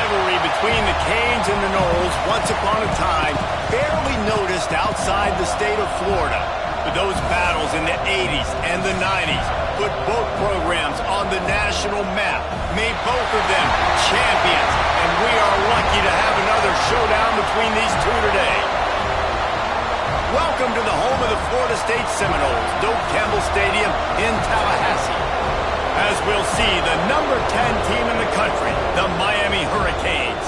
rivalry between the Canes and the Noles, once upon a time, barely noticed outside the state of Florida. But those battles in the 80s and the 90s put both programs on the national map, made both of them champions, and we are lucky to have another showdown between these two today. Welcome to the home of the Florida State Seminoles, Doak Campbell Stadium in Tallahassee. As we'll see, the number 10 team in the country, the Miami Hurricanes,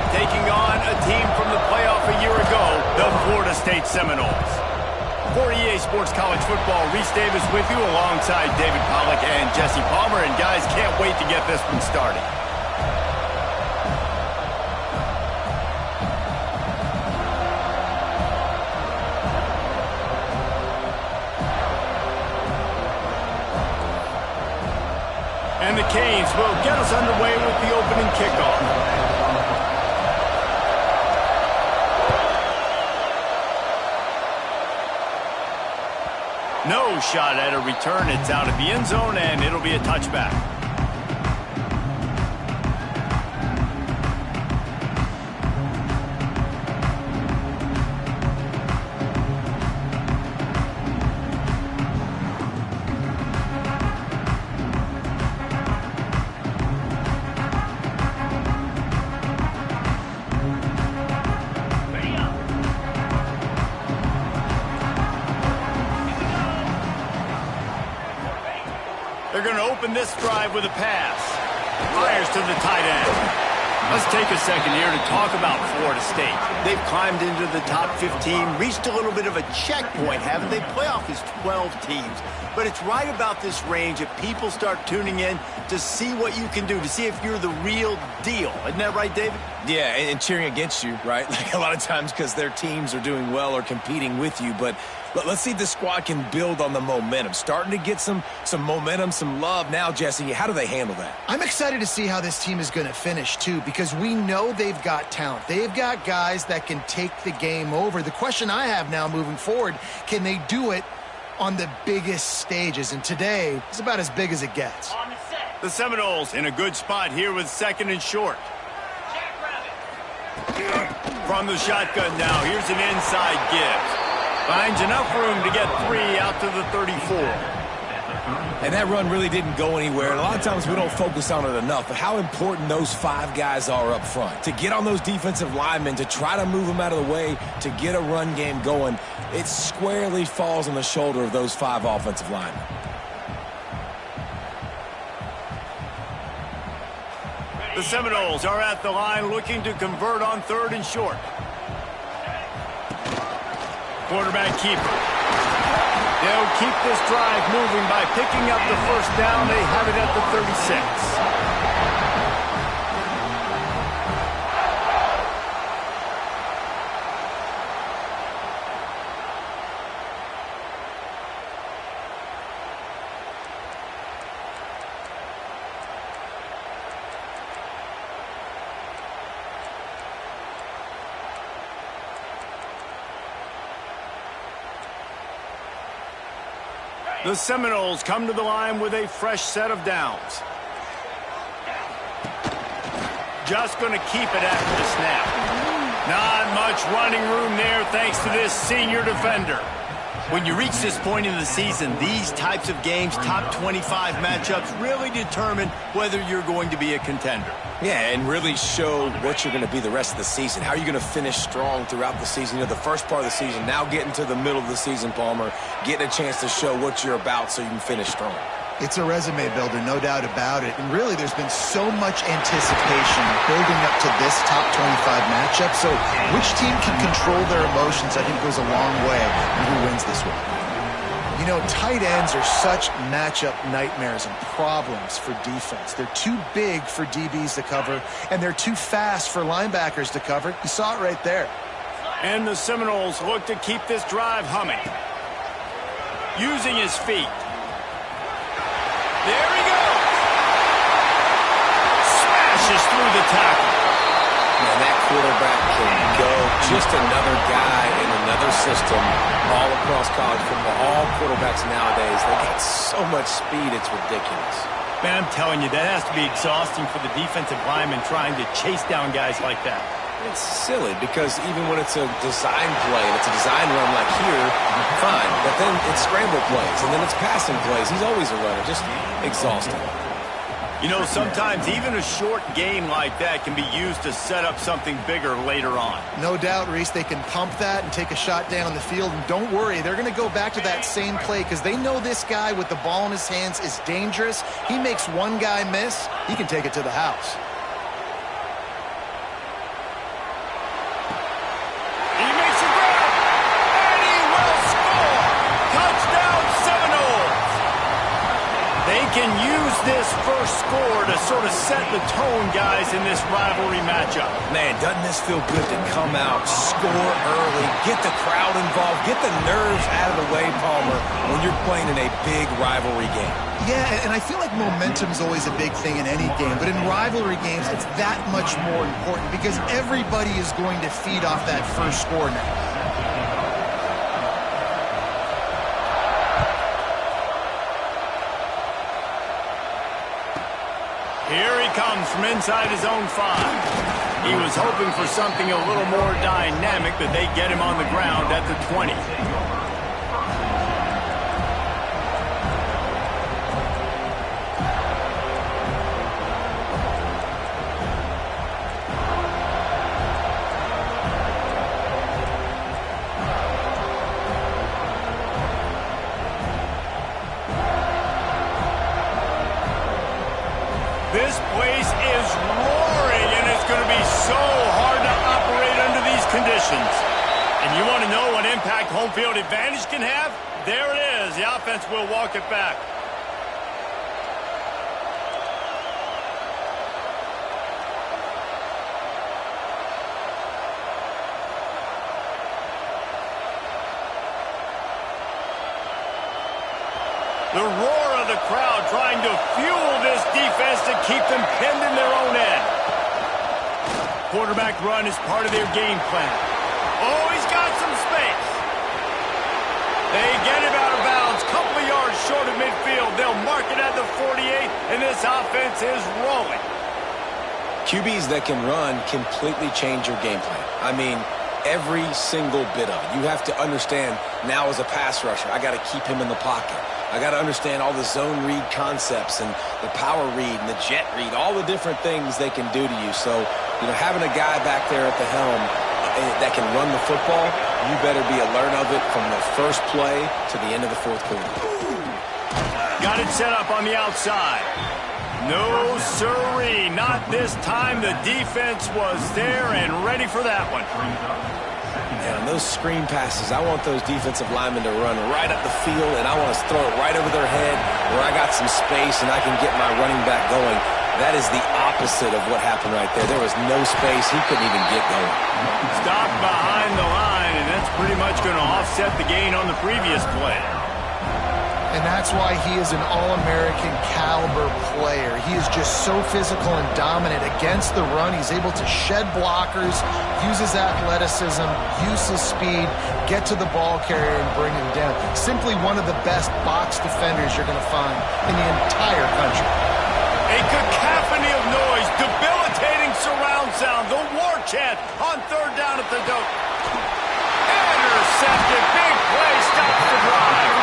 taking on a team from the playoff a year ago, the Florida State Seminoles. For EA Sports College Football, Reese Davis with you alongside David Pollack and Jesse Palmer. And guys, can't wait to get this one started. And the Canes will get us underway with the opening kickoff. No shot at a return. It's out of the end zone, and it'll be a touchback. They're going to open this drive with a pass. Fires to the tight end. Let's take a second here to talk about Florida State. They've climbed into the top 15, reached a little bit of a checkpoint, haven't they? Playoff is 12 teams. But it's right about this range that people start tuning in to see what you can do, to see if you're the real deal. Isn't that right, David? Yeah, and cheering against you, right? Like a lot of times because their teams are doing well or competing with you. But let's see if this squad can build on the momentum. Starting to get some momentum, some love. Now, Jesse, how do they handle that? I'm excited to see how this team is going to finish, too, because we know they've got talent. They've got guys that can take the game over. The question I have now moving forward, can they do it on the biggest stages? And today is about as big as it gets. The Seminoles in a good spot here with second and short. From the shotgun now, here's an inside give. Finds enough room to get 3 out to the 34. And that run really didn't go anywhere. And a lot of times we don't focus on it enough, but how important those 5 guys are up front. To get on those defensive linemen, to try to move them out of the way, to get a run game going, it squarely falls on the shoulder of those 5 offensive linemen. The Seminoles are at the line looking to convert on 3rd and short. Quarterback keeper. They'll keep this drive moving by picking up the first down. They have it at the 36. The Seminoles come to the line with a fresh set of downs. Just going to keep it after the snap. Not much running room there thanks to this senior defender. When you reach this point in the season, these types of games, top 25 matchups, really determine whether you're going to be a contender. Yeah, and really show what you're going to be the rest of the season. How are you going to finish strong throughout the season? You know, the first part of the season, now getting to the middle of the season, Palmer, getting a chance to show what you're about so you can finish strong. It's a resume builder, no doubt about it. And really, there's been so much anticipation building up to this top 25 matchup. So which team can control their emotions, I think, goes a long way in who wins this one. You know, tight ends are such matchup nightmares and problems for defense. They're too big for DBs to cover, and they're too fast for linebackers to cover. You saw it right there. And the Seminoles look to keep this drive humming. Using his feet. There he goes. Smashes through the tackle. Man, that quarterback can go. Just another guy in another system all across college football. All quarterbacks nowadays, they got so much speed, it's ridiculous. Man, I'm telling you, that has to be exhausting for the defensive lineman trying to chase down guys like that. It's silly because even when it's a design play and it's a design run like here, fine. But then it's scramble plays and then it's passing plays. He's always a runner. Just exhausting. You know, sometimes even a short game like that can be used to set up something bigger later on. No doubt, Reese, they can pump that and take a shot down the field. And don't worry, they're going to go back to that same play because they know this guy with the ball in his hands is dangerous. He makes one guy miss, he can take it to the house. He makes a grab, and he will score! Touchdown Seminoles! They can use this first score to sort of set the tone, guys, in this rivalry matchup. Man, doesn't this feel good to come out, score early, get the crowd involved, get the nerves out of the way, Palmer, when you're playing in a big rivalry game? Yeah, and I feel like momentum is always a big thing in any game, but in rivalry games, it's that much more important because everybody is going to feed off that first score now. Here he comes from inside his own 5. He was hoping for something a little more dynamic, but they get him on the ground at the 20. This place is roaring, and it's going to be so hard to operate under these conditions. And you want to know what impact home field advantage can have? There it is. The offense will walk it back. The roar of the crowd trying to fuel this defense to keep them pinned in their own end. Quarterback run is part of their game plan. Oh, he's got some space. They get him out of bounds, couple of yards short of midfield. They'll mark it at the 48, and this offense is rolling. QBs that can run completely change your game plan. I mean, every single bit of it. You have to understand now as a pass rusher, I got to keep him in the pocket. I got to understand all the zone read concepts and the power read and the jet read, all the different things they can do to you. So, you know, having a guy back there at the helm that can run the football, you better be alert of it from the first play to the end of the fourth quarter. Got it set up on the outside. No sirree, not this time. The defense was there and ready for that one. And on those screen passes, I want those defensive linemen to run right up the field, and I want to throw it right over their head where I got some space and I can get my running back going. That is the opposite of what happened right there. There was no space. He couldn't even get going. Stopped behind the line, and that's pretty much going to offset the gain on the previous play. And that's why he is an All-American caliber player. He is just so physical and dominant against the run. He's able to shed blockers, use his athleticism, use his speed, get to the ball carrier and bring him down. Simply one of the best box defenders you're going to find in the entire country. A cacophony of noise, debilitating surround sound, the war chant on third down at the dope. Intercepted, big play, stops the drive.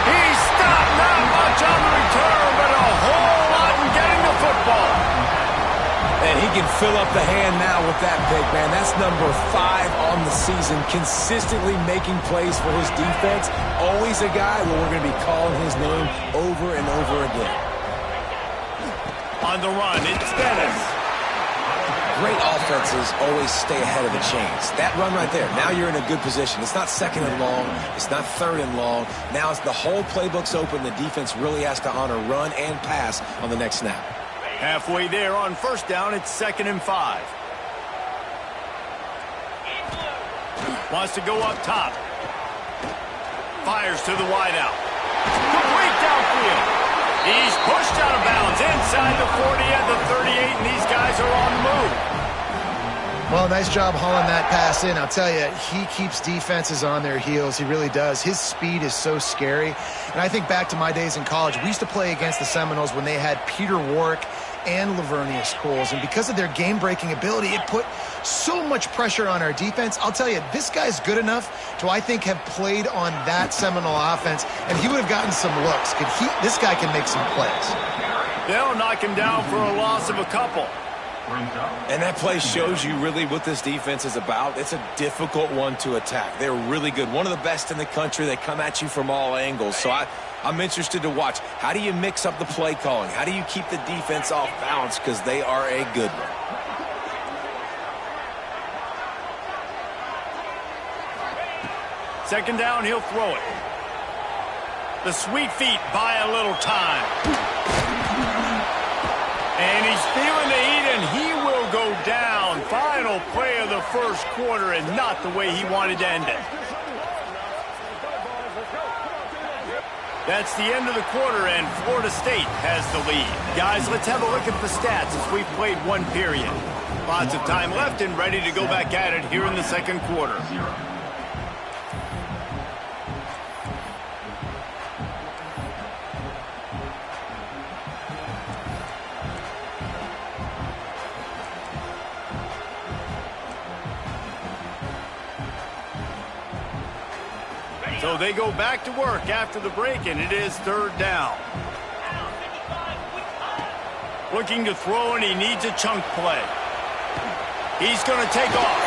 He stopped, not much on the return, but a whole lot in getting the football. And he can fill up the hand now with that pick, man. That's number 5 on the season, consistently making plays for his defense. Always a guy where we're going to be calling his name over and over again. On the run, it's Dennis. Great offenses always stay ahead of the chains. That run right there, now you're in a good position. It's not second and long. It's not third and long. Now it's the whole playbook's open. The defense really has to honor run and pass on the next snap. Halfway there on first down, it's 2nd and 5. Wants to go up top. Fires to the wideout. Complete downfield. He's pushed out of bounds inside the 40 at the 38, and these guys are on the move. Well, nice job hauling that pass in. I'll tell you, he keeps defenses on their heels. He really does. His speed is so scary. And I think back to my days in college. We used to play against the Seminoles when they had Peter Warrick and Lavernius Coles. And because of their game-breaking ability, it put so much pressure on our defense. I'll tell you, this guy's good enough to, I think, have played on that Seminole offense, and he would have gotten some looks. This guy can make some plays. They'll knock him down for a loss of a couple. And that play shows you really what this defense is about. It's a difficult one to attack. They're really good. One of the best in the country. They come at you from all angles. So I'm interested to watch. How do you mix up the play calling? How do you keep the defense off balance? Because they are a good one. Second down, he'll throw it. The sweet feet buy a little time. And he's feeling the heat, and he will go down. Final play of the first quarter, and not the way he wanted to end it. That's the end of the quarter, and Florida State has the lead. Guys, let's have a look at the stats as we've played one period. Lots of time left and ready to go back at it here in the second quarter. So they go back to work after the break, and it is third down. Looking to throw, and he needs a chunk play. He's going to take off.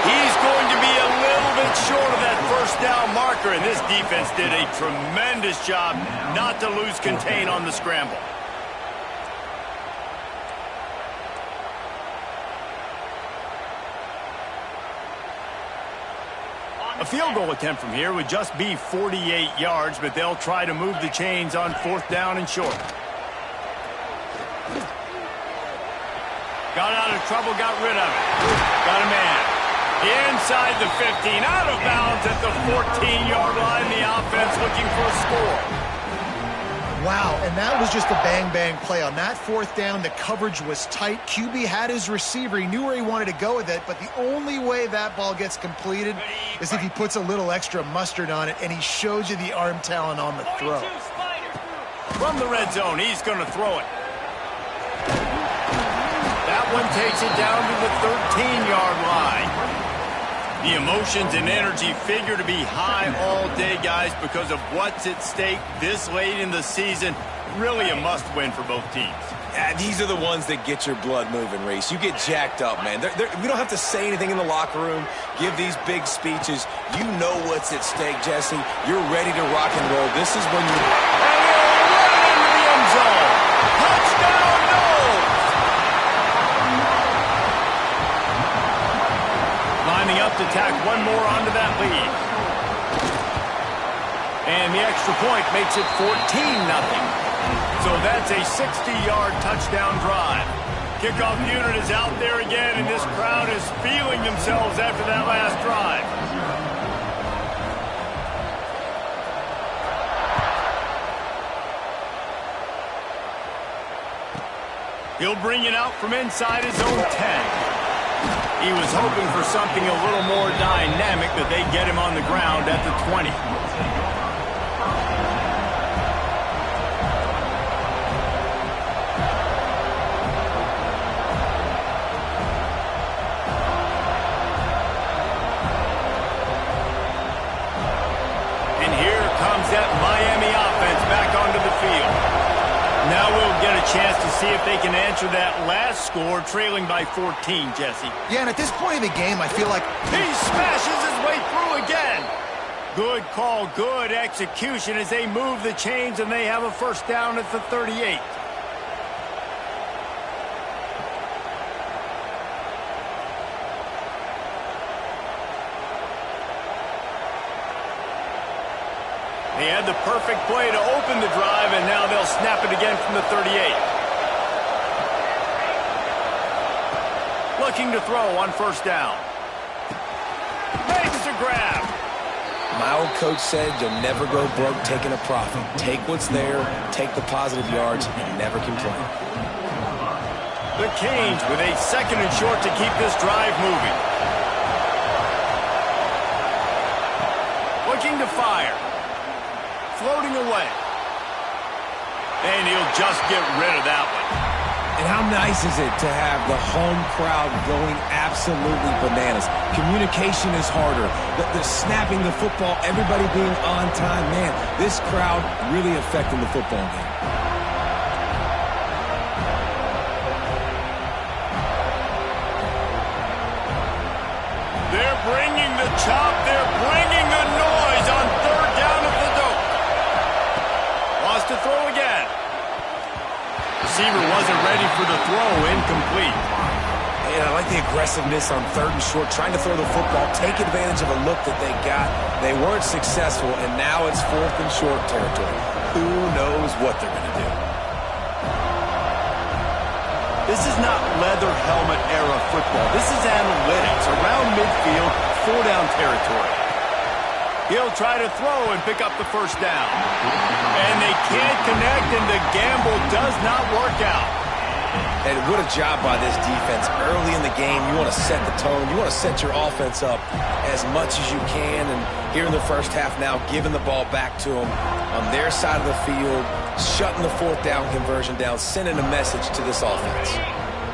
He's going to be a little bit short of that first down marker, and this defense did a tremendous job not to lose contain on the scramble. A field goal attempt from here would just be 48 yards, but they'll try to move the chains on fourth down and short. Got out of trouble, got rid of it. Got a man. Inside the 15, out of bounds at the 14-yard line. The offense looking for a score. Wow, and that was just a bang-bang play. On that fourth down, the coverage was tight. QB had his receiver. He knew where he wanted to go with it, but the only way that ball gets completed is if he puts a little extra mustard on it, and he shows you the arm talent on the throw. From the red zone, he's going to throw it. That one takes it down to the 13-yard line. The emotions and energy figure to be high all day, guys, because of what's at stake this late in the season. Really a must-win for both teams. Yeah, these are the ones that get your blood moving, Reese. You get jacked up, man. We don't have to say anything in the locker room, give these big speeches. You know what's at stake, Jesse. You're ready to rock and roll. This is when you... And he'll run into the end zone. Touchdown, Noles! Lining up to tack one more onto that lead. And the extra point makes it 14-0. So that's a 60-yard touchdown drive. Kickoff unit is out there again, and this crowd is feeling themselves after that last drive. He'll bring it out from inside his own 10. He was hoping for something a little more dynamic, but they get him on the ground at the 20. And here comes that Miami offense back onto the field. Now we'll get a chance to see if they can answer that last score, trailing by 14, Jesse. Yeah, and at this point of the game, I feel like... He smashes his way through again. Good call, good execution as they move the chains, and they have a first down at the 38. They had the perfect play to open the drive, and now they'll snap it again from the 38. Looking to throw on first down. Makes a grab. My old coach said you'll never go broke taking a profit. Take what's there, take the positive yards, and never complain. The Canes with a 2nd and short to keep this drive moving. Looking to fire. Floating away. And he'll just get rid of that one. And how nice is it to have the home crowd going absolutely bananas? Communication is harder. The snapping the football, everybody being on time. Man, this crowd really affecting the football game. They're bringing the chop. They're bringing the noise on 3rd down at the dope. Wants to throw again. Receiver wasn't ready for the throw. Incomplete. And I like the aggressiveness on 3rd and short, trying to throw the football, take advantage of a look that they got. They weren't successful, and now it's 4th and short territory. Who knows what they're going to do? This is not leather helmet era football. This is analytics. Around midfield, 4-down territory. He'll try to throw and pick up the 1st down. And they can't connect, and the gamble does not work out. And what a job by this defense. Early in the game, you want to set the tone. You want to set your offense up as much as you can. And here in the first half now, giving the ball back to them on their side of the field, shutting the 4th down conversion down, sending a message to this offense.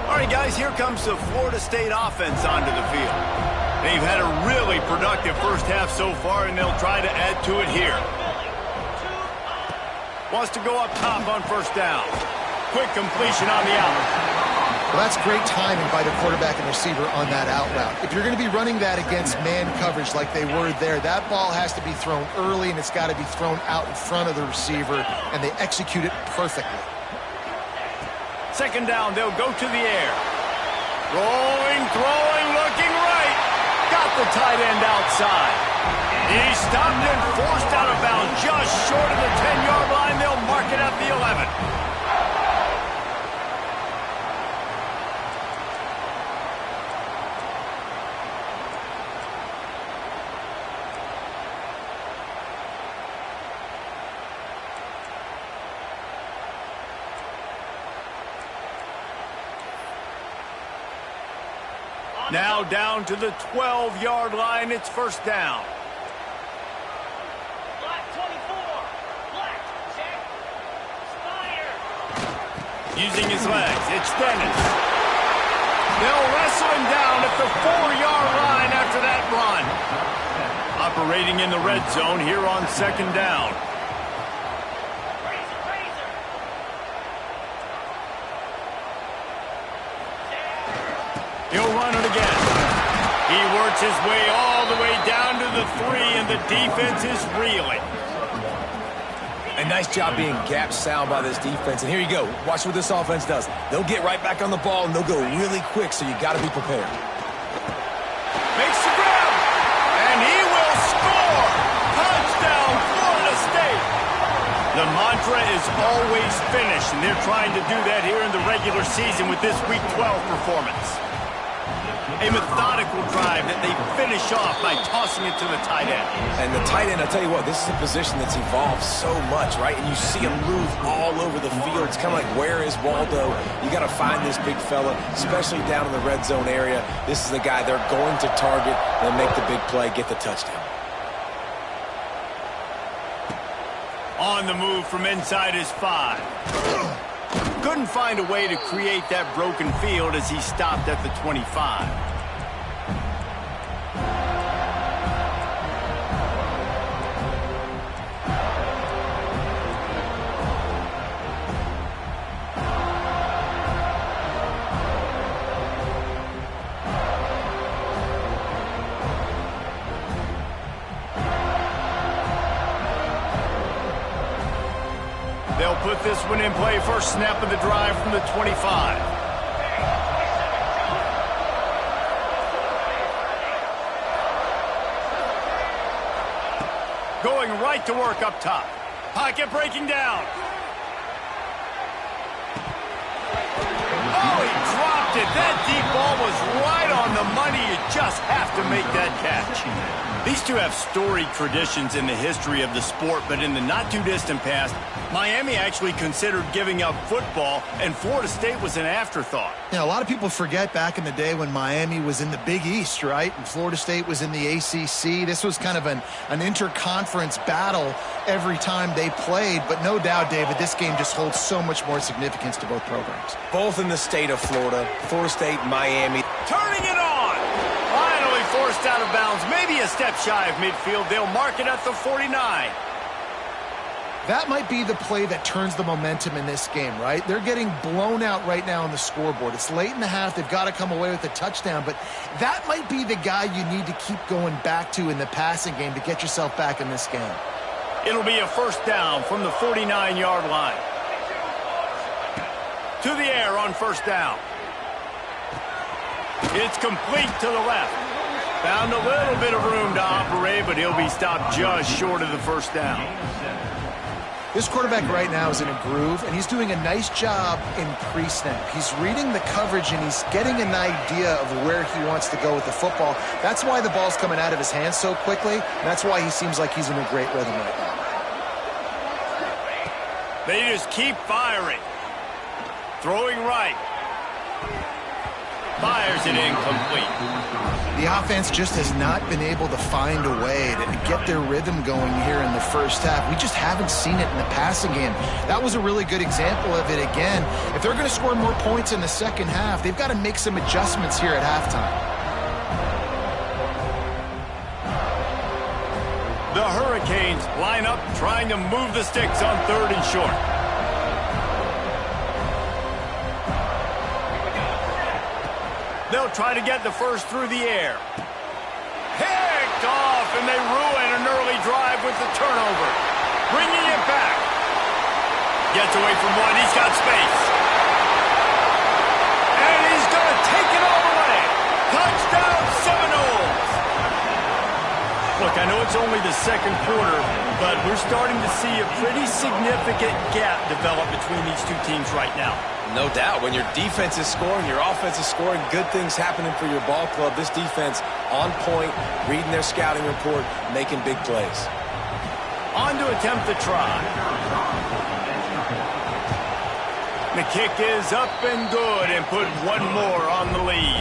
All right, guys, here comes the Florida State offense onto the field. They've had a really productive first half so far, and they'll try to add to it here. Wants to go up top on 1st down. Quick completion on the out. Well, that's great timing by the quarterback and receiver on that out route. If you're going to be running that against man coverage like they were there, that ball has to be thrown early, and it's got to be thrown out in front of the receiver, and they execute it perfectly. 2nd down, they'll go to the air. Rolling, throwing, looking right. Got the tight end outside. He's stopped and forced out of bounds just short of the 10-yard line. They'll mark it at the 11. Now down to the 12-yard line. It's 1st down. Black 24. Black, check. Spire. Using his legs. It's Dennis. They'll wrestle him down at the 4-yard line after that run. Operating in the red zone here on 2nd down. He'll run it again. He works his way all the way down to the 3, and the defense is reeling. A nice job being gap sound by this defense. And here you go. Watch what this offense does. They'll get right back on the ball, and they'll go really quick, so you got to be prepared. Makes the grab, and he will score. Touchdown, Florida State. The mantra is always finish, and they're trying to do that here in the regular season with this Week 12 performance. A methodical drive that they finish off by tossing it to the tight end. And the tight end, I'll tell you what, this is a position that's evolved so much, right? And you see him move all over the field. It's kind of like, where is Waldo? You got to find this big fella, especially down in the red zone area. This is the guy they're going to target and make the big play, get the touchdown. On the move from inside his 5. Couldn't find a way to create that broken field as he stopped at the 25. They'll put this one in play. First snap of the drive from the 25. Going right to work up top. Pocket breaking down. Oh, he dropped it. That deep ball was right on the money. You just have to make that catch. These two have storied traditions in the history of the sport, but in the not-too-distant past, Miami actually considered giving up football, and Florida State was an afterthought. Yeah, a lot of people forget back in the day when Miami was in the Big East, right? And Florida State was in the ACC. This was kind of an interconference battle every time they played. But no doubt, David, this game just holds so much more significance to both programs. Both in the state of Florida, Florida State, Miami. Turning it on! Finally forced out of bounds, maybe a step shy of midfield. They'll mark it at the 49. That might be the play that turns the momentum in this game, right? They're getting blown out right now on the scoreboard. It's late in the half. They've got to come away with a touchdown, but that might be the guy you need to keep going back to in the passing game to get yourself back in this game. It'll be a first down from the 49-yard line. To the air on first down. It's complete to the left. Found a little bit of room to operate, but he'll be stopped just short of the first down. This quarterback right now is in a groove, and he's doing a nice job in pre-snap. He's reading the coverage, and he's getting an idea of where he wants to go with the football. That's why the ball's coming out of his hands so quickly, and that's why he seems like he's in a great rhythm right now. They just keep firing. Throwing right. Fires it incomplete. The offense just has not been able to find a way to get their rhythm going here in the first half. We just haven't seen it in the passing game. That was a really good example of it again. If they're going to score more points in the second half, they've got to make some adjustments here at halftime. The Hurricanes line up trying to move the sticks on 3rd and short. They'll try to get the first through the air. Picked off, and they ruin an early drive with the turnover. Bringing it back. Gets away from one. He's got space. And he's going to take it all the way. Touchdown, Seminoles. Look, I know it's only the second quarter, but we're starting to see a pretty significant gap develop between these two teams right now. No doubt. When your defense is scoring, your offense is scoring, good things happening for your ball club. This defense on point, reading their scouting report, making big plays. On to attempt the try. The kick is up and good and put one more on the lead.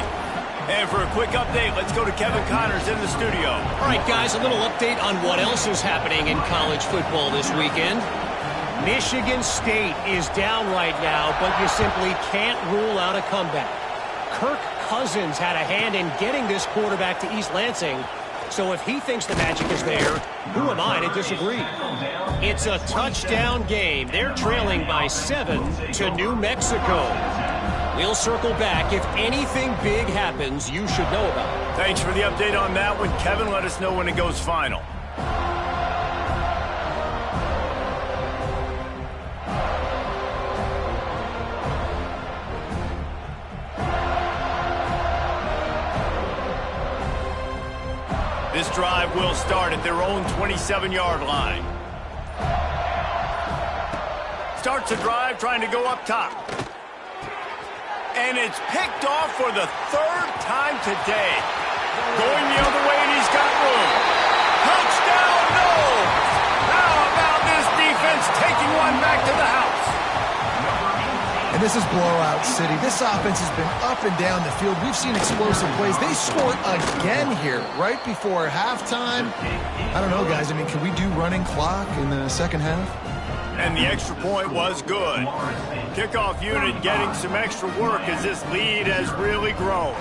And for a quick update, let's go to Kevin Connors in the studio. All right, guys, a little update on what else is happening in college football this weekend. Michigan State is down right now, but you simply can't rule out a comeback. Kirk Cousins had a hand in getting this quarterback to East Lansing, so if he thinks the magic is there, who am I to disagree? It's a touchdown game. They're trailing by 7 to New Mexico. We'll circle back. If anything big happens, you should know about it. Thanks for the update on that one, Kevin. Let us know when it goes final. This drive will start at their own 27-yard line. Starts the drive trying to go up top. And it's picked off for the 3rd time today. Going the other way, and he's got room. Touchdown, no! How about this defense taking one back to the house? And this is blowout city. This offense has been up and down the field. We've seen explosive plays. They scored again here right before halftime. I don't know, guys. I mean, can we do running clock in the second half? And the extra point was good. Kickoff unit getting some extra work as this lead has really grown.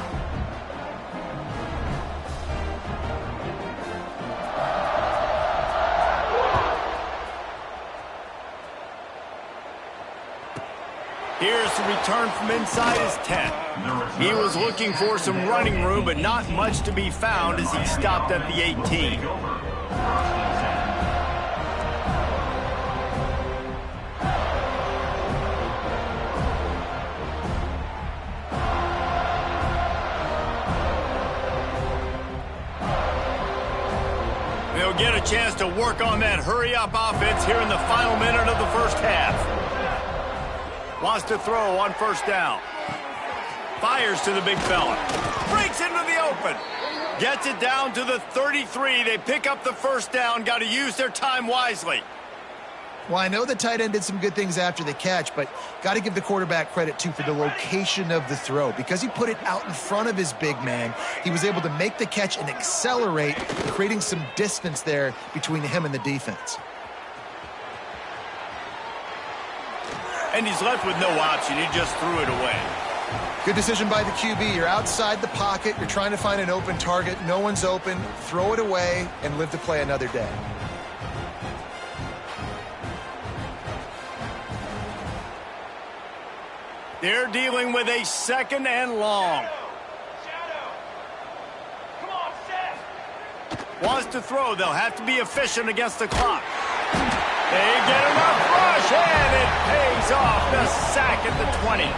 Here's the return from inside his 10. He was looking for some running room, but not much to be found as he stopped at the 18. They'll get a chance to work on that hurry-up offense here in the final minute of the first half. Wants to throw on first down. Fires to the big fella. Breaks into the open. Gets it down to the 33. They pick up the first down. Got to use their time wisely. Well, I know the tight end did some good things after the catch, but got to give the quarterback credit, too, for the location of the throw. Because he put it out in front of his big man, he was able to make the catch and accelerate, creating some distance there between him and the defense. And he's left with no option. He just threw it away. Good decision by the QB. You're outside the pocket. You're trying to find an open target. No one's open. Throw it away and live to play another day. They're dealing with a second and long. Come on, Seth. Wants to throw. They'll have to be efficient against the clock. They get enough rush, and it pays off. The sack at the 20.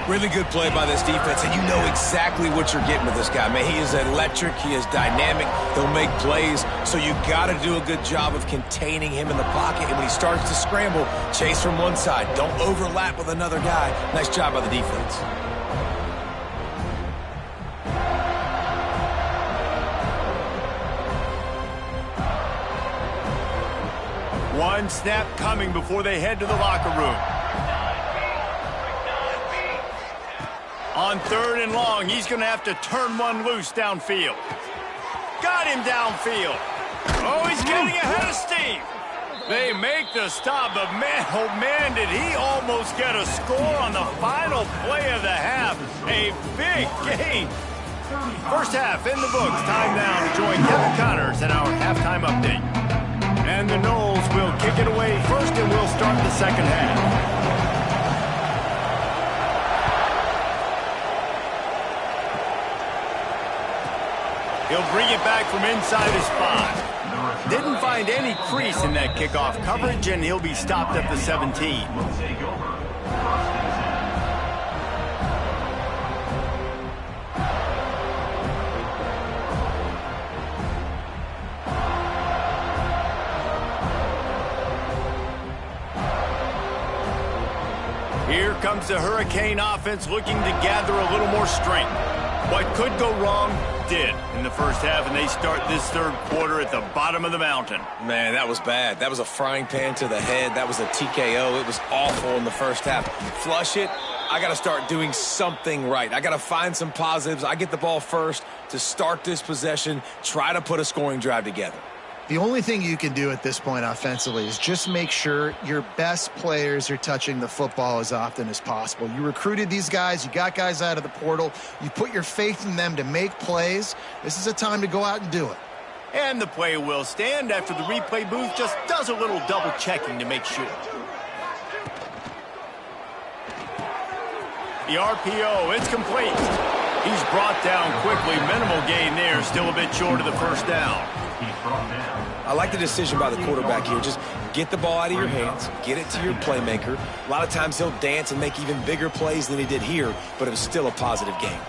Really good play by this defense, and you know exactly what you're getting with this guy. Man, he is electric. He is dynamic. He'll make plays, so you got to do a good job of containing him in the pocket. And when he starts to scramble, chase from one side. Don't overlap with another guy. Nice job by the defense. One snap coming before they head to the locker room. On third and long, he's going to have to turn one loose downfield. Got him downfield. Oh, he's getting ahead of steam. They make the stop, but man, oh man, did he almost get a score on the final play of the half. A big game. First half in the books. Time now to join Kevin Connors in our halftime update. And the Noles will kick it away first, and we'll start the second half. He'll bring it back from inside his 5. Didn't find any crease in that kickoff coverage, and he'll be stopped at the 17. Here comes the Hurricane offense looking to gather a little more strength. What could go wrong did in the first half, and they start this third quarter at the bottom of the mountain. Man, that was bad. That was a frying pan to the head. That was a TKO. It was awful in the first half. Flush it. I got to start doing something right. I got to find some positives. I get the ball first to start this possession, try to put a scoring drive together. The only thing you can do at this point offensively is just make sure your best players are touching the football as often as possible. You recruited these guys. You got guys out of the portal. You put your faith in them to make plays. This is a time to go out and do it. And the play will stand after the replay booth just does a little double checking to make sure. The RPO, it's complete. He's brought down quickly. Minimal gain there. Still a bit short of the first down. I like the decision by the quarterback here. Just get the ball out of your hands, get it to your playmaker. A lot of times he'll dance and make even bigger plays than he did here, but it was still a positive game.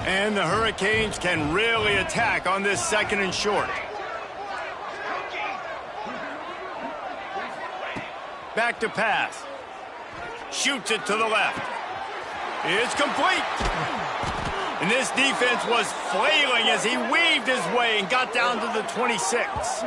And the Hurricanes can really attack on this second and short. Back to pass. Shoots it to the left. It's complete. And this defense was flailing as he weaved his way and got down to the 26.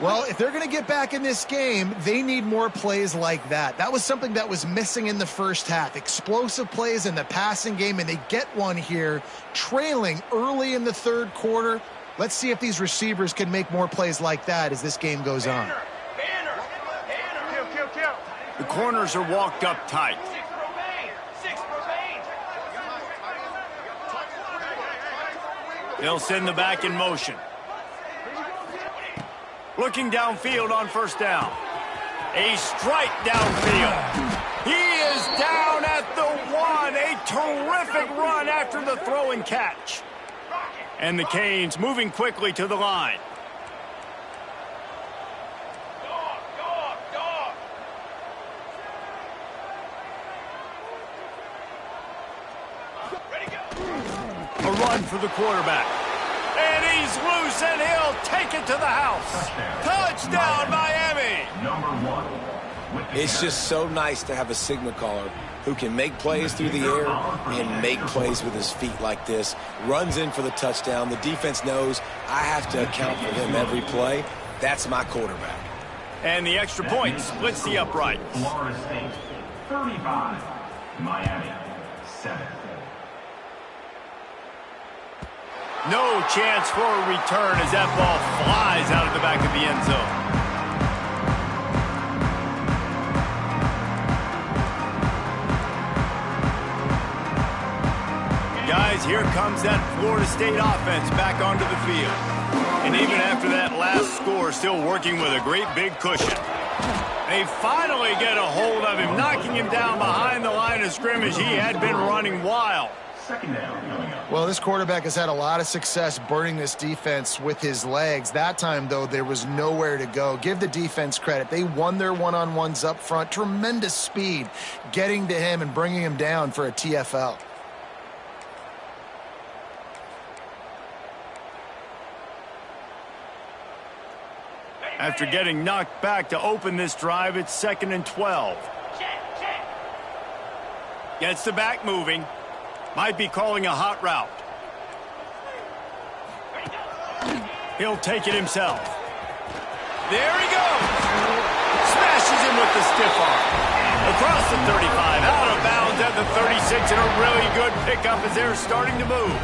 Well, if they're going to get back in this game, they need more plays like that. That was something that was missing in the first half. Explosive plays in the passing game, and they get one here, trailing early in the third quarter. Let's see if these receivers can make more plays like that as this game goes on. The corners are walked up tight. They'll send the back in motion. Looking downfield on first down. A strike downfield. He is down at the 1. A terrific run after the throw and catch. And the Canes moving quickly to the line. A run for the quarterback. And he's loose, and he'll take it to the house. Touchdown, Miami. It's just so nice to have a signal caller who can make plays through the air and make plays with his feet like this. Runs in for the touchdown. The defense knows I have to account for him every play. That's my quarterback. And the extra point splits the uprights. Florida State, 35. Miami, 7. No chance for a return as that ball flies out of the back of the end zone. Guys, here comes that Florida State offense back onto the field. And even after that last score, still working with a great big cushion. They finally get a hold of him, knocking him down behind the line of scrimmage. He had been running wild. Second down coming up. Well, this quarterback has had a lot of success burning this defense with his legs. That time, though, there was nowhere to go. Give the defense credit. They won their one-on-ones up front. Tremendous speed getting to him and bringing him down for a TFL. After getting knocked back to open this drive, it's 2nd and 12. Gets the back moving. Might be calling a hot route. He'll take it himself. There he goes. Smashes him with the stiff arm. Across the 35, out of bounds at the 36, and a really good pickup as they're starting to move.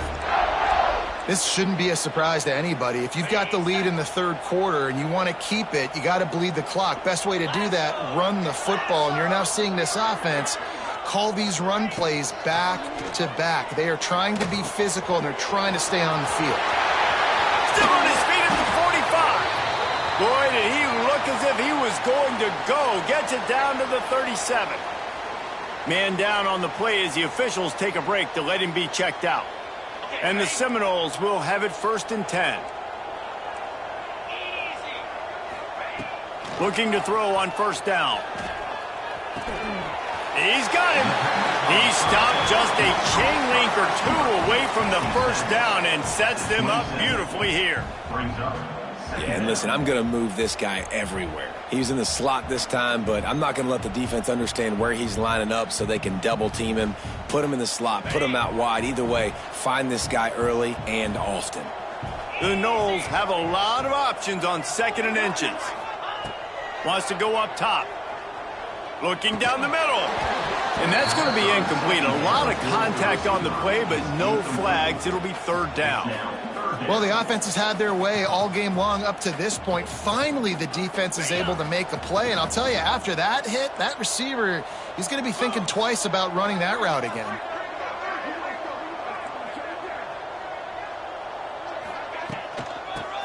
This shouldn't be a surprise to anybody. If you've got the lead in the third quarter and you want to keep it, you got to bleed the clock. Best way to do that, run the football. And you're now seeing this offense call these run plays back to back. They are trying to be physical, and they're trying to stay on the field. Still on his feet at the 45. Boy, did he look as if he was going to go. Gets it down to the 37. Man down on the play as the officials take a break to let him be checked out. And the Seminoles will have it 1st and 10. Looking to throw on 1st down. He's got him. He stopped just a chain link or two away from the 1st down and sets them up beautifully here. Yeah, and listen, I'm going to move this guy everywhere. He's in the slot this time, but I'm not going to let the defense understand where he's lining up so they can double team him, put him in the slot, put him out wide. Either way, find this guy early and often. The Noles have a lot of options on 2nd and inches. Wants to go up top. Looking down the middle. And that's going to be incomplete. A lot of contact on the play, but no flags. It'll be 3rd down. Well, the offense has had their way all game long up to this point. Finally, the defense is able to make a play. And I'll tell you, after that hit, that receiver, he's going to be thinking twice about running that route again.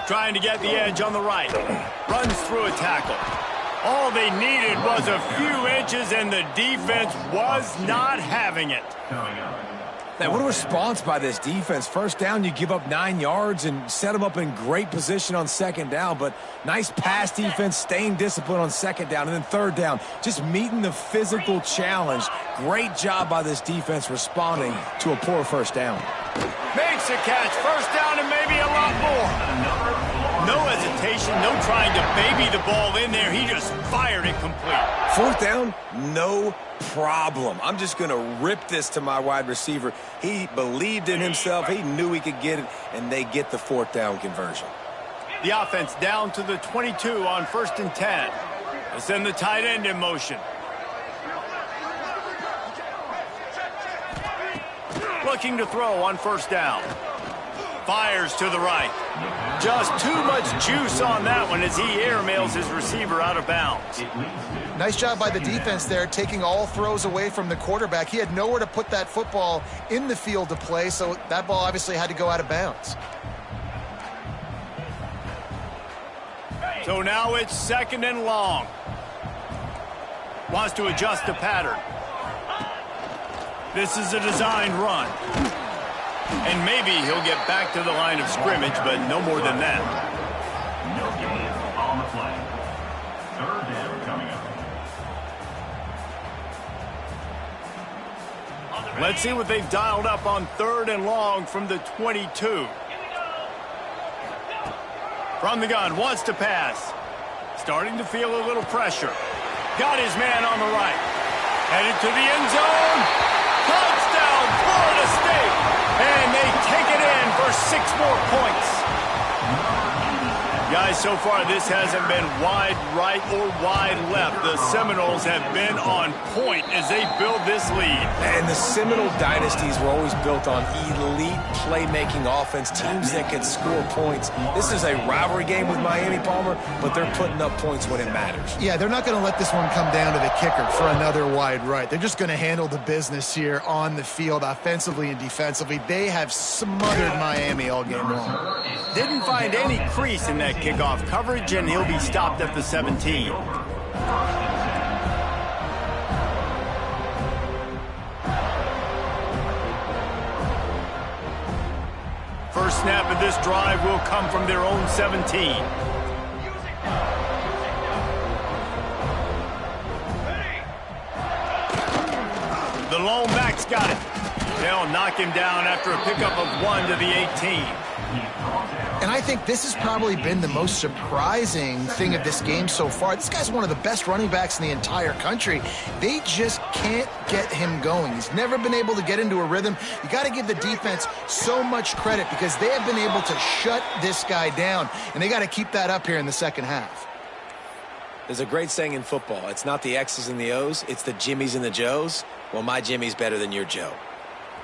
Trying to get the edge on the right. Runs through a tackle. All they needed was a few inches, and the defense was not having it. Man, what a response by this defense. 1st down, you give up 9 yards and set them up in great position on 2nd down. But nice pass defense, staying disciplined on 2nd down. And then 3rd down, just meeting the physical challenge. Great job by this defense responding to a poor 1st down. Makes a catch. 1st down and maybe a lot more. No hesitation, no trying to baby the ball in there. He just fired it complete. 4th down, no problem. I'm just going to rip this to my wide receiver. He believed in himself. He knew he could get it, and they get the 4th down conversion. The offense down to the 22 on 1st and 10. They send the tight end in motion. Looking to throw on 1st down. Fires to the right. Just too much juice on that one as he airmails his receiver out of bounds. Nice job by the defense there, taking all throws away from the quarterback. He had nowhere to put that football in the field to play, so that ball obviously had to go out of bounds. So now it's 2nd and long. Wants to adjust the pattern. This is a designed run. And maybe he'll get back to the line of scrimmage, but no more than that. No gain on the play. 3rd down coming up. Let's see what they've dialed up on 3rd and long from the 22. From the gun, wants to pass. Starting to feel a little pressure. Got his man on the right. Headed to the end zone. Touchdown, Florida State. And they take it in for 6 more points. Guys, so far this hasn't been wide right or wide left. The Seminoles have been on point as they build this lead. And the Seminole dynasties were always built on elite playmaking offense, teams that could score points. This is a rivalry game with Miami, Palmer, but they're putting up points when it matters. Yeah, they're not going to let this one come down to the kicker for another wide right. They're just going to handle the business here on the field, offensively and defensively. They have smothered Miami all game long. Didn't find any crease in that kickoff coverage, and he'll be stopped at the 17. First snap of this drive will come from their own 17. The lone back's got it. They'll knock him down after a pickup of 1 to the 18. And I think this has probably been the most surprising thing of this game so far. This guy's one of the best running backs in the entire country. They just can't get him going. He's never been able to get into a rhythm. You got to give the defense so much credit because they have been able to shut this guy down, and they got to keep that up here in the second half. There's a great saying in football. It's not the X's and the O's, it's the Jimmies and the Joes. Well, my Jimmy's better than your Joe.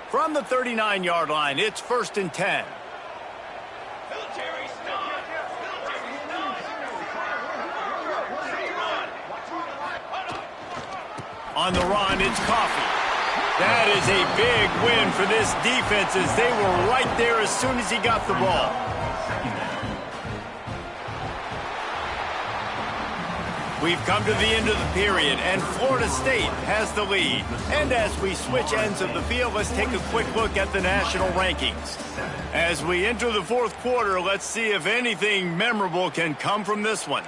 From the 39-yard line, it's 1st and 10. On the run, it's Coffee. That is a big win for this defense as they were right there as soon as he got the ball. We've come to the end of the period, and Florida State has the lead. And as we switch ends of the field, let's take a quick look at the national rankings. As we enter the 4th quarter, let's see if anything memorable can come from this one.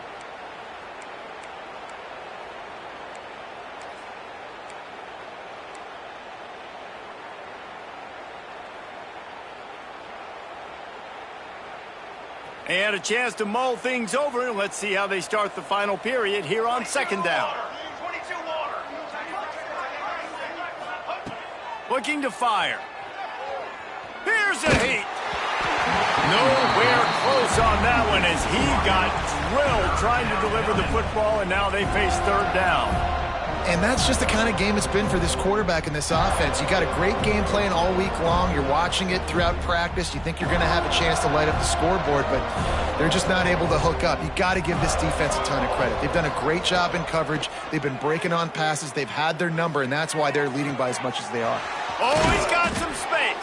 And a chance to mull things over. Let's see how they start the final period here on 2nd down. Looking to fire. Here's a heat. Nowhere close on that one as he got drilled trying to deliver the football, and now they face 3rd down. And that's just the kind of game it's been for this quarterback in this offense. You got a great game plan all week long. You're watching it throughout practice. You think you're going to have a chance to light up the scoreboard, but they're just not able to hook up. You got to give this defense a ton of credit. They've done a great job in coverage. They've been breaking on passes. They've had their number, and that's why they're leading by as much as they are. Oh, he's got some space.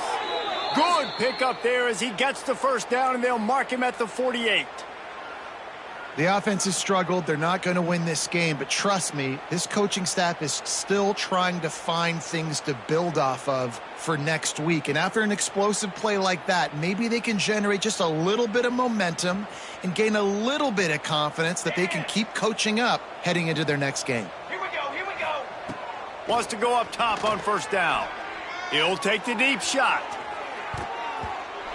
Good pickup there as he gets the 1st down, and they'll mark him at the 48. The offense has struggled. They're not going to win this game, but trust me, this coaching staff is still trying to find things to build off of for next week. And after an explosive play like that, maybe they can generate just a little bit of momentum and gain a little bit of confidence that they can keep coaching up heading into their next game. Here we go. Wants to go up top on 1st down. He'll take the deep shot.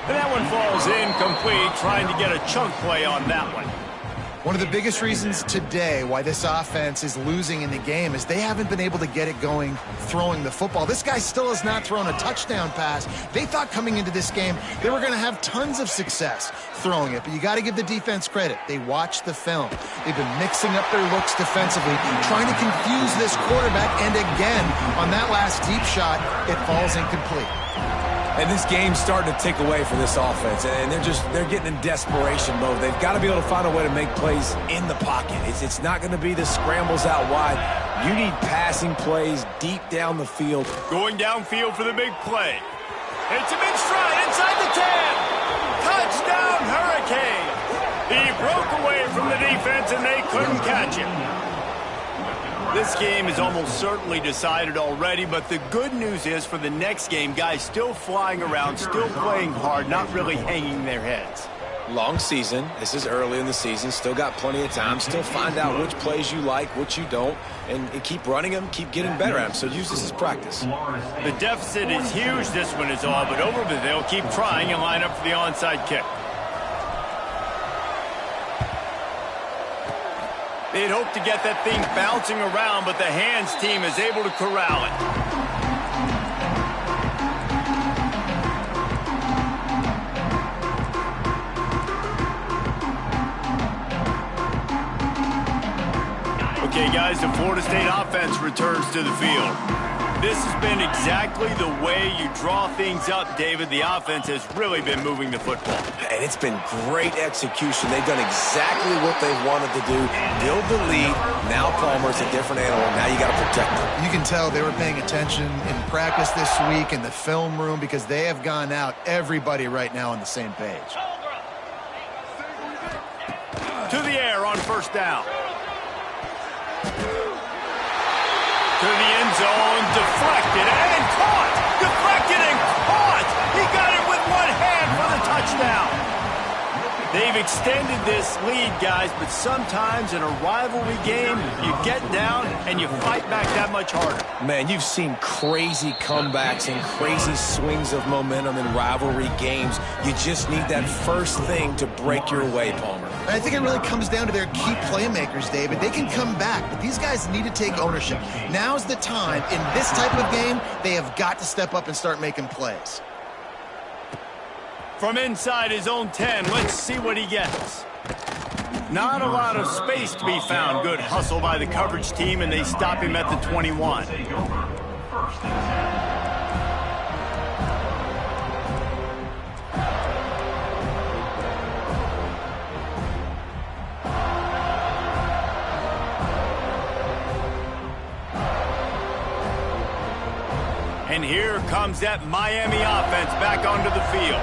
And that one falls incomplete, trying to get a chunk play on that one. One of the biggest reasons today why this offense is losing in the game is they haven't been able to get it going throwing the football. This guy still has not thrown a touchdown pass. They thought coming into this game they were going to have tons of success throwing it, but you got to give the defense credit. They watched the film. They've been mixing up their looks defensively, trying to confuse this quarterback, and again, on that last deep shot, it falls incomplete. And this game's starting to take away from this offense, and they're getting in desperation mode. They've got to be able to find a way to make plays in the pocket. It's not going to be the scrambles out wide. You need passing plays deep down the field. Going downfield for the big play. It's a big stride inside the 10. Touchdown, Hurricane. He broke away from the defense, and they couldn't catch him. This game is almost certainly decided already, but the good news is for the next game, guys still flying around, still playing hard, not really hanging their heads. Long season. This is early in the season. Still got plenty of time. Still find out which plays you like, which you don't, and keep running them, keep getting better at them. So use this as practice. The deficit is huge. This one is all but over, but they'll keep trying and line up for the onside kick. They'd hope to get that thing bouncing around, but the hands team is able to corral it. Okay, guys, the Florida State offense returns to the field. This has been exactly the way you draw things up, David. The offense has really been moving the football. And it's been great execution. They've done exactly what they've wanted to do. Build the lead. Now Palmer's a different animal. Now you got to protect him. You can tell they were paying attention in practice this week in the film room because they have gone out, everybody right now on the same page. To the air on first down. To the end zone, deflected and caught. Deflected and caught. He got it with one hand for the touchdown. They've extended this lead, guys, but sometimes in a rivalry game, you get down and you fight back that much harder. Man, you've seen crazy comebacks and crazy swings of momentum in rivalry games. You just need that first thing to break your way, Palmer. I think it really comes down to their key playmakers, David. They can come back, but these guys need to take ownership. Now's the time. In this type of game, they have got to step up and start making plays. From inside his own 10, let's see what he gets. Not a lot of space to be found. Good hustle by the coverage team, and they stop him at the 21. Take over. First and 10. And here comes that Miami offense back onto the field.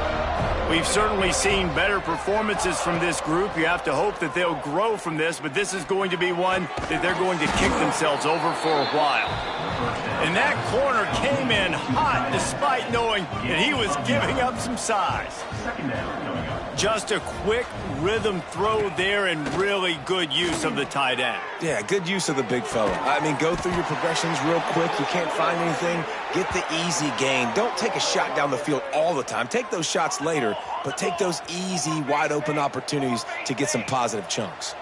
We've certainly seen better performances from this group. You have to hope that they'll grow from this, but this is going to be one that they're going to kick themselves over for a while. And that corner came in hot despite knowing that he was giving up some size. Second down coming up. Just a quick rhythm throw there and really good use of the tight end. Yeah, good use of the big fella. I mean, go through your progressions real quick. You can't find anything. Get the easy gain. Don't take a shot down the field all the time. Take those shots later, but take those easy, wide-open opportunities to get some positive chunks.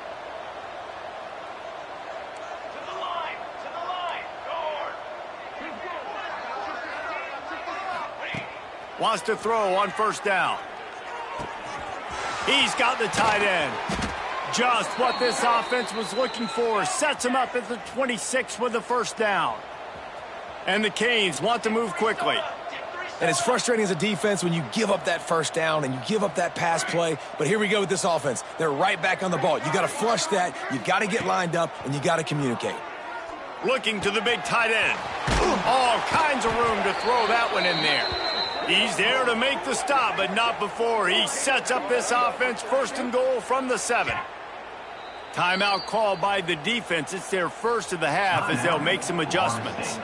Wants to throw on first down. He's got the tight end. Just what this offense was looking for. Sets him up at the 26 with the first down. And the Canes want to move quickly. And it's frustrating as a defense when you give up that first down and you give up that pass play. But here we go with this offense. They're right back on the ball. You got to flush that. You got to get lined up, and you got to communicate. Looking to the big tight end. All kinds of room to throw that one in there. He's there to make the stop, but not before he sets up this offense first and goal from the 7. Timeout called by the defense. It's their first of the half as they'll make some adjustments.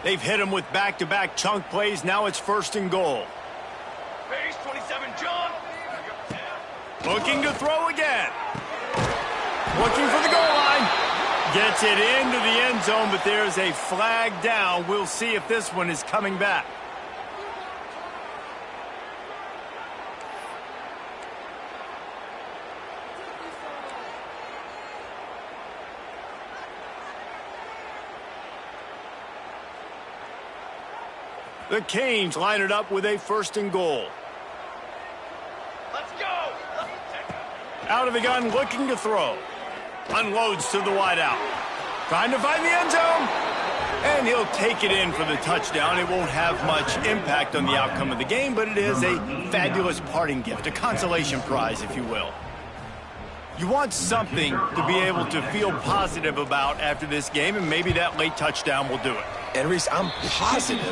They've hit him with back-to-back chunk plays. Now it's first and goal. Base 27, John. Looking to throw again. Looking for the goal line. Gets it into the end zone, but there's a flag down. We'll see if this one is coming back. The Canes line it up with a first and goal. Let's go. Out of the gun, looking to throw. Unloads to the wideout. Trying to find the end zone. And he'll take it in for the touchdown. It won't have much impact on the outcome of the game, but it is a fabulous parting gift, a consolation prize, if you will. You want something to be able to feel positive about after this game, and maybe that late touchdown will do it. And, Reese, I'm positive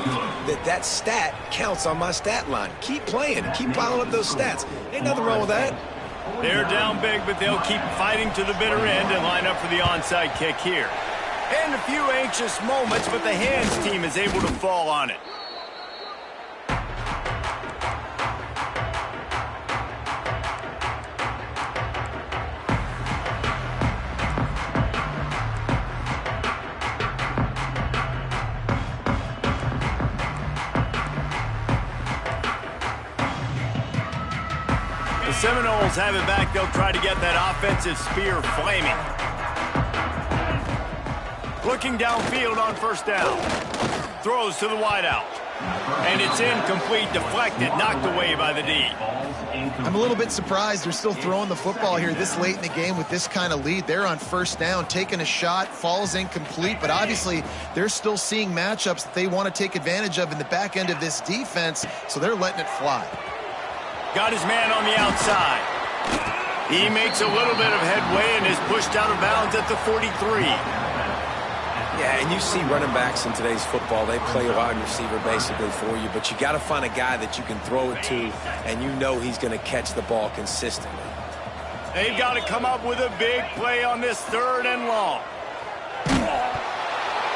that stat counts on my stat line. Keep playing. Keep piling up those stats. Ain't nothing wrong with that. They're down big, but they'll keep fighting to the bitter end and line up for the onside kick here. And a few anxious moments, but the hands team is able to fall on it. Seminoles have it back. They'll try to get that offensive spear flaming. Looking downfield on first down. Throws to the wideout. And it's incomplete, deflected, knocked away by the D. I'm a little bit surprised they're still throwing the football here this late in the game with this kind of lead. They're on first down, taking a shot, falls incomplete, but obviously they're still seeing matchups that they want to take advantage of in the back end of this defense, so they're letting it fly. Got his man on the outside. He makes a little bit of headway and is pushed out of bounds at the 43. Yeah, and you see running backs in today's football, they play a wide receiver basically for you, but you got to find a guy that you can throw it to, and you know he's going to catch the ball consistently. They've got to come up with a big play on this 3rd and long.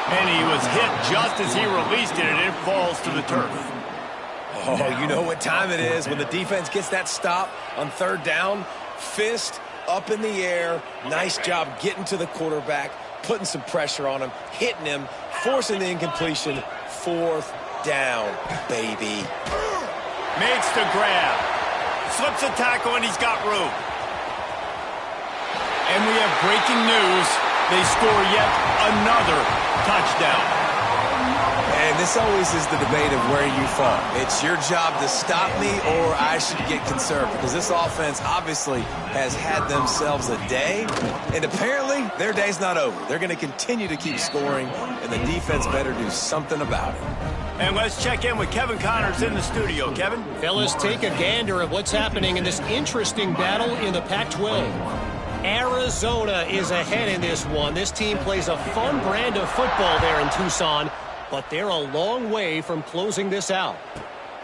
And he was hit just as he released it, and it falls to the turf. Oh, you know what time it is when the defense gets that stop on 3rd down. Fist up in the air. Nice job getting to the quarterback, putting some pressure on him, hitting him, forcing the incompletion. 4th down, baby. Makes the grab. Slips a tackle, and he's got room. And we have breaking news. They score yet another touchdown. And this always is the debate of where you fall. It's your job to stop me, or I should get conservative, because this offense obviously has had themselves a day, and apparently their day's not over. They're going to continue to keep scoring, and the defense better do something about it. And let's check in with Kevin Connors in the studio. Kevin? Fellas, take a gander at what's happening in this interesting battle in the Pac-12. Arizona is ahead in this one. This team plays a fun brand of football there in Tucson, but they're a long way from closing this out.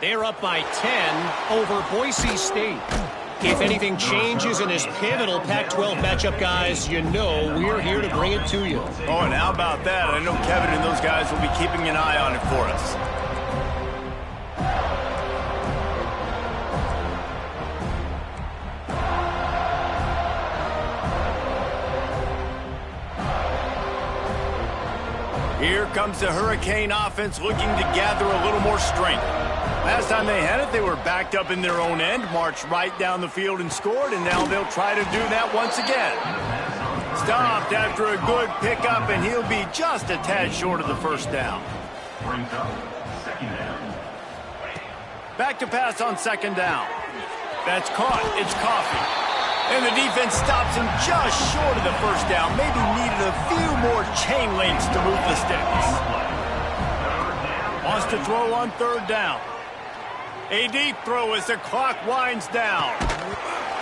They're up by 10 over Boise State. If anything changes in this pivotal Pac-12 matchup, guys, you know we're here to bring it to you. Oh, and how about that? I know Kevin and those guys will be keeping an eye on it for us. Here comes the Hurricane offense looking to gather a little more strength. Last time they had it, they were backed up in their own end, marched right down the field and scored, and now they'll try to do that once again. Stopped after a good pickup, and he'll be just a tad short of the 1st down. Brings up 2nd down. Back to pass on 2nd down. That's caught. It's Coffee. And the defense stops him just short of the 1st down. Maybe needed a few more chain links to move the sticks. Wants to throw on 3rd down. A deep throw as the clock winds down.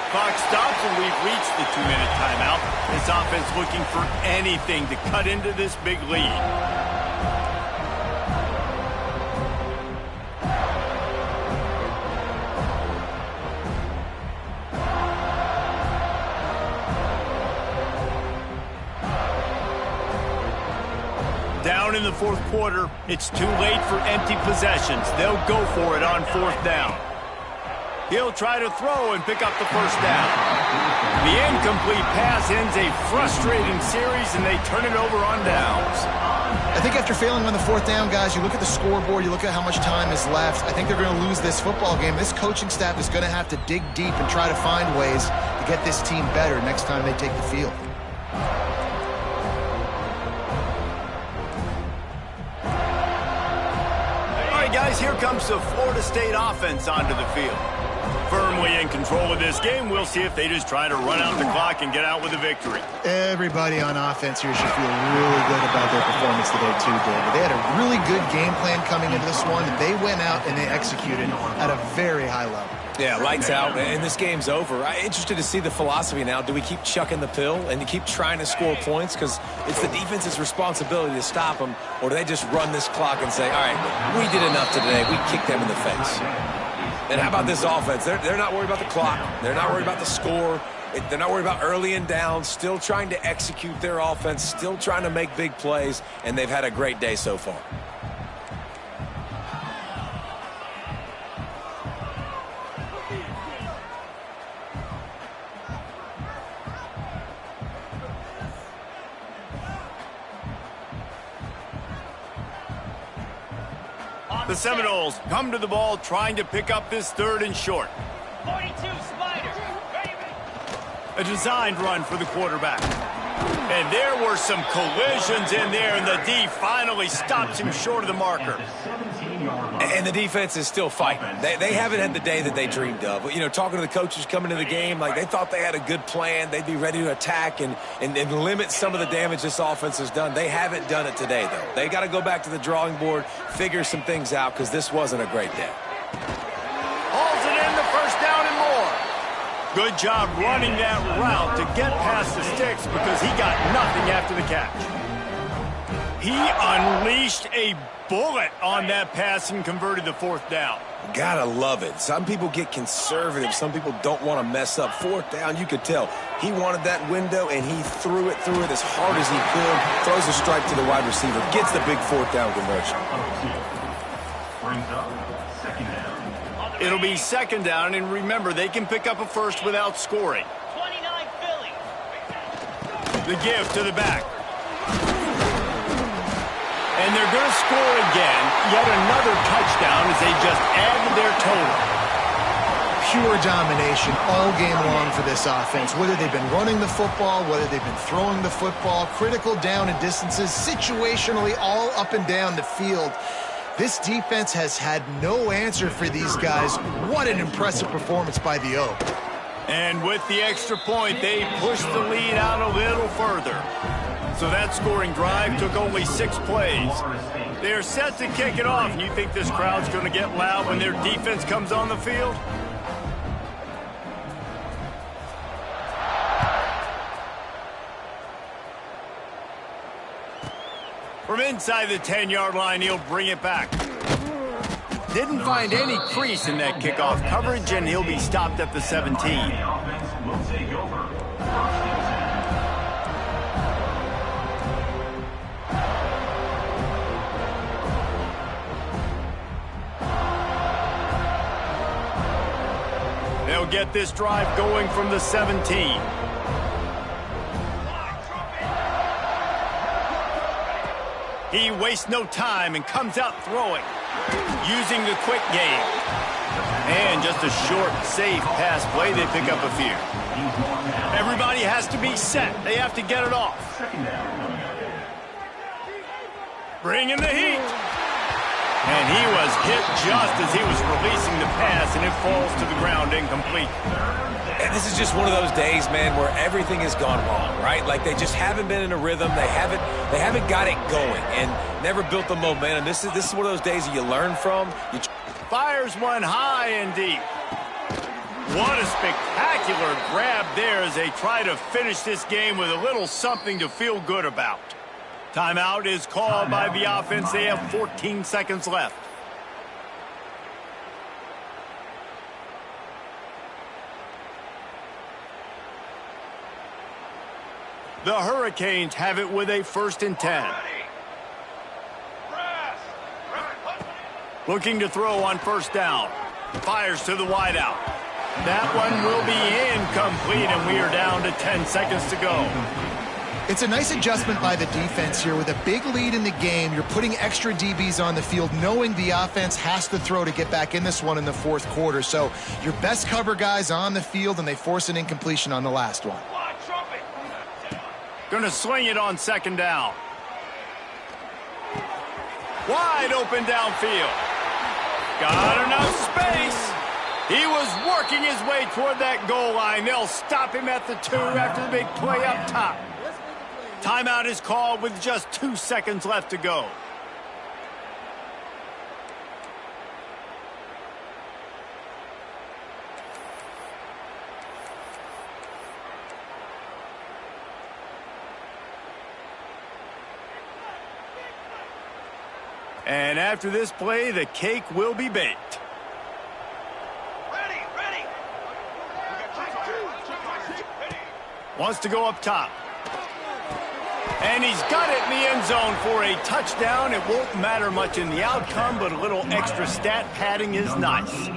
Clock stops and we've reached the 2-minute timeout. This offense looking for anything to cut into this big lead. Down in the 4th quarter, it's too late for empty possessions. They'll go for it on 4th down. He'll try to throw and pick up the 1st down. The incomplete pass ends a frustrating series, and they turn it over on downs. I think after failing on the 4th down, guys, you look at the scoreboard, you look at how much time is left. I think they're going to lose this football game. This coaching staff is going to have to dig deep and try to find ways to get this team better next time they take the field. Guys, here comes the Florida State offense onto the field. Firmly in control of this game. We'll see if they just try to run out the clock and get out with a victory. Everybody on offense here should feel really good about their performance today too, David. They had a really good game plan coming into this one, and they went out and they executed at a very high level. Yeah, lights out, and this game's over. I'm interested to see the philosophy now. Do we keep chucking the pill and keep trying to score points because it's the defense's responsibility to stop them, or do they just run this clock and say, all right, we did enough today. We kicked them in the face. And how about this offense? They're not worried about the clock. They're not worried about the score. They're not worried about early and down, still trying to execute their offense, still trying to make big plays, and they've had a great day so far. The Seminoles come to the ball trying to pick up this 3rd and short. 42, Spider. A designed run for the quarterback. And there were some collisions in there, and the D finally stops him short of the marker. And the defense is still fighting. They haven't had the day that they dreamed of. You know, talking to the coaches coming into the game, like they thought they had a good plan. They'd be ready to attack and limit some of the damage this offense has done. They haven't done it today, though. They got to go back to the drawing board, figure some things out, because this wasn't a great day. Hauls it in, the first down and more. Good job running that route to get past the sticks because he got nothing after the catch. He unleashed a bullet on that pass and converted the fourth down. Gotta love it. Some people get conservative. Some people don't want to mess up. Fourth down, you could tell. He wanted that window, and he threw it as hard as he could. Throws a strike to the wide receiver. Gets the big fourth down conversion. Brings up second down. It'll be second down, and remember, they can pick up a first without scoring. 29 Philly. The give to the back. And they're going to score again, yet another touchdown as they just added their total. Pure domination all game long for this offense. Whether they've been running the football, whether they've been throwing the football, critical down and distances, situationally all up and down the field. This defense has had no answer for these guys. What an impressive performance by the O. And with the extra point, they pushed the lead out a little further. So that scoring drive took only 6 plays. They're set to kick it off, and you think this crowd's going to get loud when their defense comes on the field? From inside the 10-yard line, he'll bring it back. Didn't find any crease in that kickoff coverage, and he'll be stopped at the 17. The offense will take over. They'll get this drive going from the 17. He wastes no time and comes out throwing, using the quick game. And just a short, safe pass play, they pick up a few. Everybody has to be set. They have to get it off. Bring in the heat. And he was hit just as he was releasing the pass, and it falls to the ground incomplete. And this is just one of those days, man, where everything has gone wrong, right? Like they just haven't been in a rhythm. They haven't got it going and never built the momentum. This is one of those days that you learn from. Fires one high and deep. What a spectacular grab there as they try to finish this game with a little something to feel good about. Timeout is called by the offense. They have 14 seconds left. The Hurricanes have it with a 1st and 10. Looking to throw on 1st down. Fires to the wideout. That one will be incomplete, and we are down to 10 seconds to go. It's a nice adjustment by the defense here. With a big lead in the game, you're putting extra DBs on the field, knowing the offense has to throw to get back in this one in the 4th quarter. So your best cover guys on the field, and they force an incompletion on the last one. Going to swing it on 2nd down. Wide open downfield. Got enough space. He was working his way toward that goal line. They'll stop him at the 2 after the big play up top. Timeout is called with just 2 seconds left to go. And after this play, the cake will be baked. Ready. Wants to go up top. And he's got it in the end zone for a touchdown. It won't matter much in the outcome, but a little extra stat padding is nice.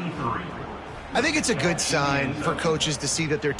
I think it's a good sign for coaches to see that their team